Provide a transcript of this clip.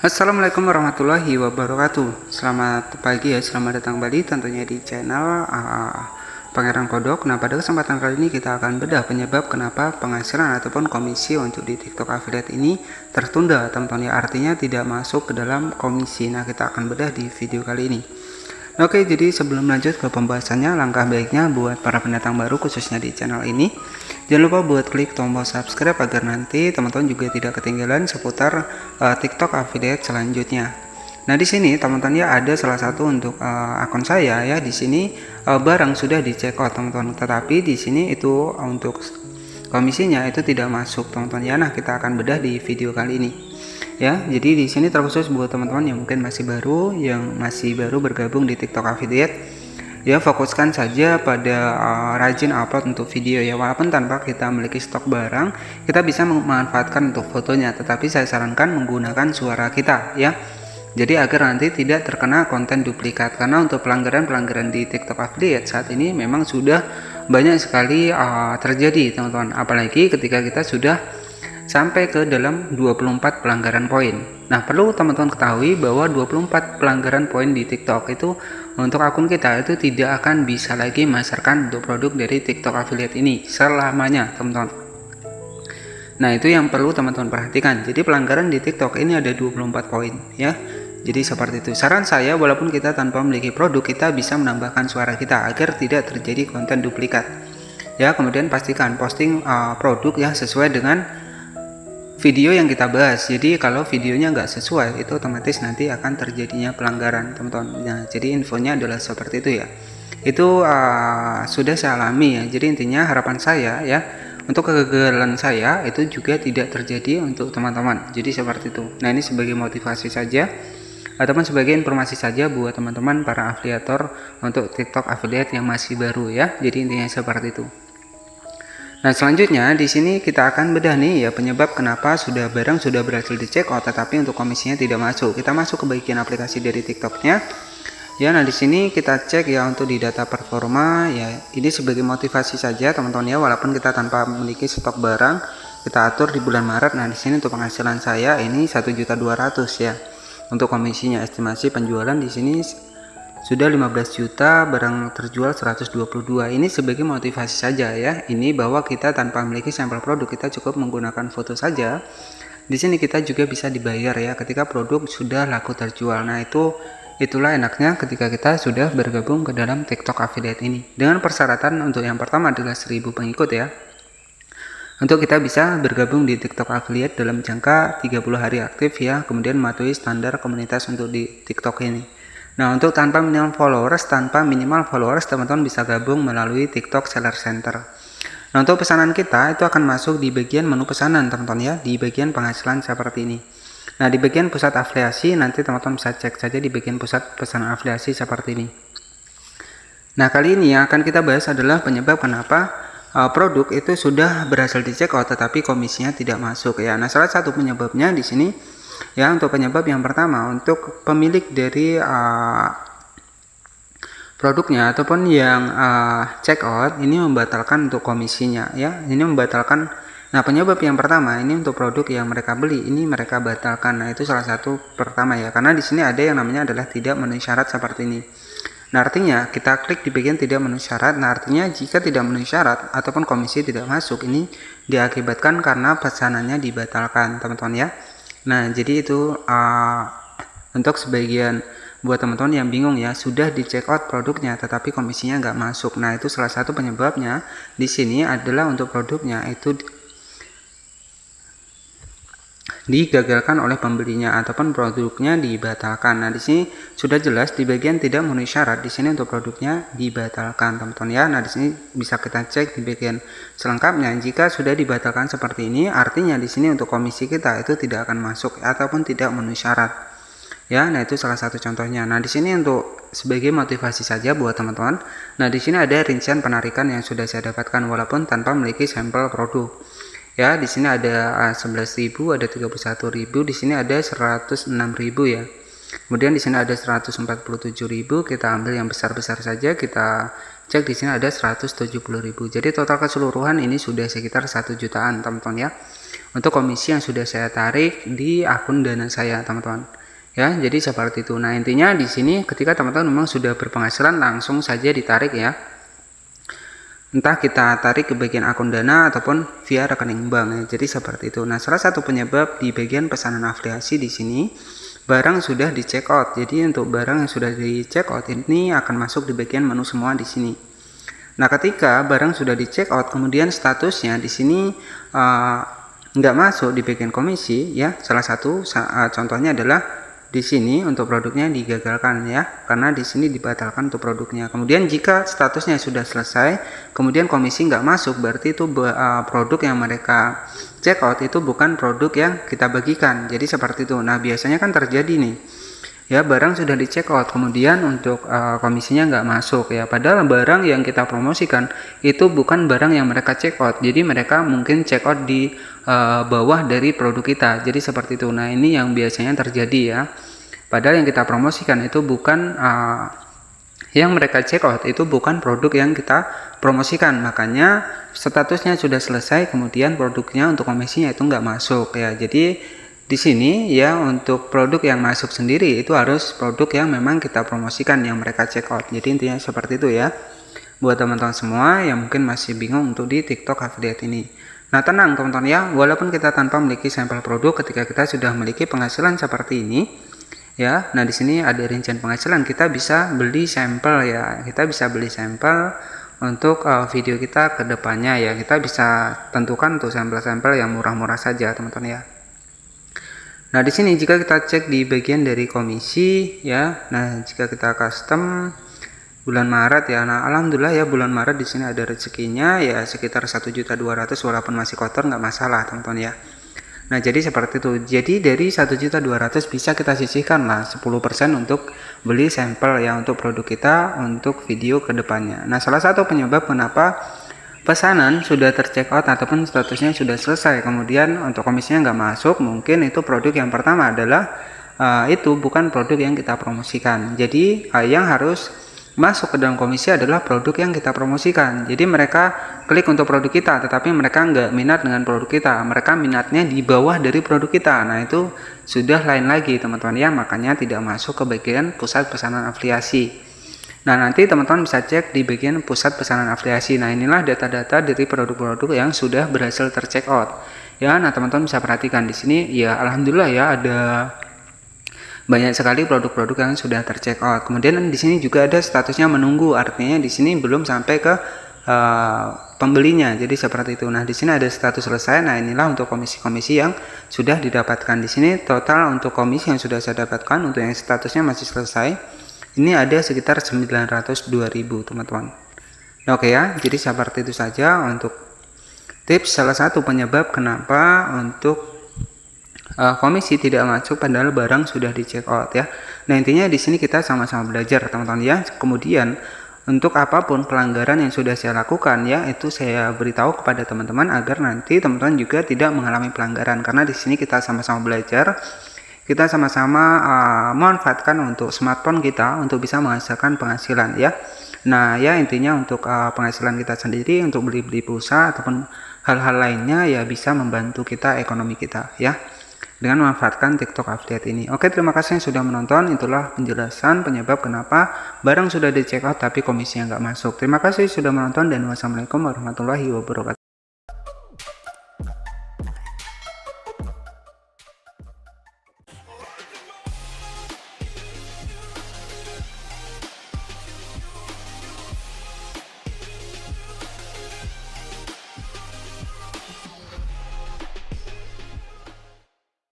Assalamualaikum warahmatullahi wabarakatuh. Selamat pagi ya, selamat datang kembali tentunya di channel Pangeran Kodok. Nah, pada kesempatan kali ini kita akan bedah penyebab kenapa penghasilan ataupun komisi untuk di TikTok affiliate ini tertunda, teman-teman ya. Artinya tidak masuk ke dalam komisi. Nah, kita akan bedah di video kali ini. Oke, jadi sebelum lanjut ke pembahasannya, langkah baiknya buat para pendatang baru khususnya di channel ini, jangan lupa buat klik tombol subscribe agar nanti teman-teman juga tidak ketinggalan seputar TikTok affiliate selanjutnya. Nah, di sini teman-teman ya ada salah satu untuk akun saya ya. Di sini barang sudah di check out teman-teman, tetapi di sini itu untuk komisinya itu tidak masuk teman-teman ya. Nah, kita akan bedah di video kali ini. Ya, jadi di sini terkhusus buat teman-teman yang mungkin masih baru bergabung di TikTok affiliate. Ya, fokuskan saja pada rajin upload untuk video ya, walaupun tanpa kita memiliki stok barang, kita bisa memanfaatkan untuk fotonya, tetapi saya sarankan menggunakan suara kita ya. Jadi agar nanti tidak terkena konten duplikat, karena untuk pelanggaran di TikTok affiliate saat ini memang sudah banyak sekali terjadi teman-teman, apalagi ketika kita sudah sampai ke dalam 24 pelanggaran poin. Nah, perlu teman-teman ketahui bahwa 24 pelanggaran poin di TikTok itu untuk akun kita itu tidak akan bisa lagi memasarkan untuk produk dari TikTok affiliate ini selamanya, teman-teman. Nah, itu yang perlu teman-teman perhatikan. Jadi pelanggaran di TikTok ini ada 24 poin ya. Jadi seperti itu. Saran saya, walaupun kita tanpa memiliki produk, kita bisa menambahkan suara kita agar tidak terjadi konten duplikat. Ya, kemudian pastikan posting produk yang sesuai dengan video yang kita bahas. Jadi kalau videonya nggak sesuai, itu otomatis nanti akan terjadinya pelanggaran, teman-teman. Nah, jadi infonya adalah seperti itu ya. Itu sudah saya alami ya. Jadi intinya harapan saya ya, untuk kegagalan saya itu juga tidak terjadi untuk teman-teman. Jadi seperti itu. Nah, ini sebagai motivasi saja ataupun sebagai informasi saja buat teman-teman para afiliator untuk TikTok affiliate yang masih baru ya. Jadi intinya seperti itu. Nah, selanjutnya di sini kita akan bedah nih ya penyebab kenapa barang sudah berhasil di check out tetapi untuk komisinya tidak masuk. Kita masuk ke bagian aplikasi dari TikToknya. Ya, nah di sini kita cek ya untuk di data performa ya. Ini sebagai motivasi saja teman-teman ya, walaupun kita tanpa memiliki stok barang, kita atur di bulan Maret. Nah, di sini untuk penghasilan saya ini 1.200.000 ya. Untuk komisinya estimasi penjualan di sini sudah 15 juta, barang terjual 122. Ini sebagai motivasi saja ya. Ini bahwa kita tanpa memiliki sampel produk, kita cukup menggunakan foto saja. Di sini kita juga bisa dibayar ya ketika produk sudah laku terjual. Nah, itulah enaknya ketika kita sudah bergabung ke dalam TikTok affiliate ini. Dengan persyaratan untuk yang pertama adalah 1000 pengikut ya. Untuk kita bisa bergabung di TikTok affiliate dalam jangka 30 hari aktif ya, kemudian mematuhi standar komunitas untuk di TikTok ini. Nah, untuk tanpa minimal followers, teman-teman bisa gabung melalui TikTok Seller Center. Nah, untuk pesanan kita itu akan masuk di bagian menu pesanan, teman-teman ya, di bagian penghasilan seperti ini. Nah, di bagian pusat afiliasi nanti teman-teman bisa cek saja di bagian pusat pesanan afiliasi seperti ini. Nah, kali ini yang akan kita bahas adalah penyebab kenapa produk itu sudah berhasil di check out tetapi komisinya tidak masuk ya. Nah, salah satu penyebabnya di sini ya, untuk penyebab yang pertama, untuk pemilik dari produknya ataupun yang check out ini membatalkan untuk komisinya ya. Ini membatalkan. Nah, penyebab yang pertama ini untuk produk yang mereka beli ini mereka batalkan. Nah, itu salah satu pertama ya. Karena di sini ada yang namanya adalah tidak memenuhi syarat seperti ini. Nah, artinya kita klik di bagian tidak memenuhi syarat. Nah, artinya jika tidak memenuhi syarat ataupun komisi tidak masuk, ini diakibatkan karena pesanannya dibatalkan, teman-teman ya. Nah, jadi itu untuk sebagian buat teman-teman yang bingung ya, sudah di check out produknya tetapi komisinya nggak masuk. Nah, itu salah satu penyebabnya di sini adalah untuk produknya itu digagalkan oleh pembelinya ataupun produknya dibatalkan. Nah, di sini sudah jelas di bagian tidak memenuhi syarat. Di sini untuk produknya dibatalkan, teman-teman ya. Nah, di sini bisa kita cek di bagian selengkapnya. Jika sudah dibatalkan seperti ini, artinya di sini untuk komisi kita itu tidak akan masuk ataupun tidak memenuhi syarat. Ya, nah itu salah satu contohnya. Nah, di sini untuk sebagai motivasi saja buat teman-teman. Nah, di sini ada rincian penarikan yang sudah saya dapatkan walaupun tanpa memiliki sampel produk. Ya, di sini ada 11.000, ada 31.000, di sini ada 106.000 ya. Kemudian di sini ada 147.000, kita ambil yang besar-besar saja, kita cek di sini ada 170.000. Jadi total keseluruhan ini sudah sekitar 1 jutaan, teman-teman ya. untuk komisi yang sudah saya tarik di akun Dana saya, teman-teman. Ya, jadi seperti itu. Nah, intinya di sini ketika teman-teman memang sudah berpenghasilan langsung saja ditarik ya. Entah kita tarik ke bagian akun Dana ataupun via rekening bank ya. Jadi seperti itu. Nah, salah satu penyebab di bagian pesanan afiliasi di sini barang sudah di check out. Jadi untuk barang yang sudah di check out ini akan masuk di bagian menu semua di sini. Nah, ketika barang sudah di check out, kemudian statusnya di sini nggak masuk di bagian komisi ya. Salah satu contohnya adalah di sini untuk produknya digagalkan ya, karena di sini dibatalkan untuk produknya. Kemudian jika statusnya sudah selesai, kemudian komisi nggak masuk, berarti itu produk yang mereka check out itu bukan produk yang kita bagikan. Jadi seperti itu. Nah, biasanya kan terjadi nih ya, barang sudah di check out kemudian untuk komisinya nggak masuk ya, padahal barang yang kita promosikan itu bukan barang yang mereka check out. Jadi mereka mungkin check out di bawah dari produk kita. Jadi seperti itu. Nah, ini yang biasanya terjadi ya, padahal yang kita promosikan itu bukan yang mereka check out itu bukan produk yang kita promosikan. Makanya statusnya sudah selesai, kemudian produknya untuk komisinya itu nggak masuk ya. Jadi di sini ya, untuk produk yang masuk sendiri itu harus produk yang memang kita promosikan yang mereka check out. Jadi intinya seperti itu ya, buat teman-teman semua yang mungkin masih bingung untuk di TikTok affiliate ini. Nah, tenang teman-teman ya, walaupun kita tanpa memiliki sampel produk, ketika kita sudah memiliki penghasilan seperti ini ya. Nah, di sini ada rincian penghasilan, kita bisa beli sampel ya. Kita bisa beli sampel untuk video kita ke depannya ya. Kita bisa tentukan untuk sampel-sampel yang murah-murah saja, teman-teman ya. Nah, di sini jika kita cek di bagian dari komisi ya. Nah, jika kita custom bulan Maret ya. Nah, alhamdulillah ya, bulan Maret di sini ada rezekinya ya sekitar 1.200.000, walaupun masih kotor nggak masalah, teman-teman ya. Nah, jadi seperti itu. Jadi dari 1.200.000 bisa kita sisihkan lah 10% untuk beli sampel ya untuk produk kita untuk video ke depannya. Nah, salah satu penyebab kenapa pesanan sudah tercheck out ataupun statusnya sudah selesai, kemudian untuk komisinya nggak masuk, mungkin itu produk yang pertama adalah itu bukan produk yang kita promosikan. Jadi yang harus masuk ke dalam komisi adalah produk yang kita promosikan. Jadi mereka klik untuk produk kita, tetapi mereka nggak minat dengan produk kita, mereka minatnya di bawah dari produk kita. Nah, itu sudah lain lagi, teman-teman ya, makanya tidak masuk ke bagian pusat pesanan afiliasi. Nah, nanti teman-teman bisa cek di bagian pusat pesanan afiliasi. Nah, inilah data-data dari produk-produk yang sudah berhasil tercheck out ya. Nah, teman-teman bisa perhatikan di sini ya, alhamdulillah ya, ada banyak sekali produk-produk yang sudah tercheck out. Kemudian di sini juga ada statusnya menunggu, artinya di sini belum sampai ke pembelinya. Jadi seperti itu. Nah, di sini ada status selesai. Nah, inilah untuk komisi-komisi yang sudah didapatkan. Di sini total untuk komisi yang sudah saya dapatkan untuk yang statusnya masih selesai, ini ada sekitar 902.000, teman-teman. Oke ya, jadi seperti itu saja untuk tips salah satu penyebab kenapa untuk komisi tidak masuk padahal barang sudah di check out ya. Nah, intinya di sini kita sama-sama belajar, teman-teman ya. Kemudian untuk apapun pelanggaran yang sudah saya lakukan ya, itu saya beritahu kepada teman-teman agar nanti teman-teman juga tidak mengalami pelanggaran, karena di sini kita sama-sama belajar, kita sama-sama memanfaatkan untuk smartphone kita untuk bisa menghasilkan penghasilan ya. Nah ya, intinya untuk penghasilan kita sendiri untuk beli-beli pulsa ataupun hal-hal lainnya ya, bisa membantu kita ekonomi kita ya, dengan memanfaatkan TikTok affiliate ini. Oke, terima kasih yang sudah menonton. Itulah penjelasan penyebab kenapa barang sudah di check out tapi komisinya nggak masuk. Terima kasih sudah menonton dan wassalamualaikum warahmatullahi wabarakatuh.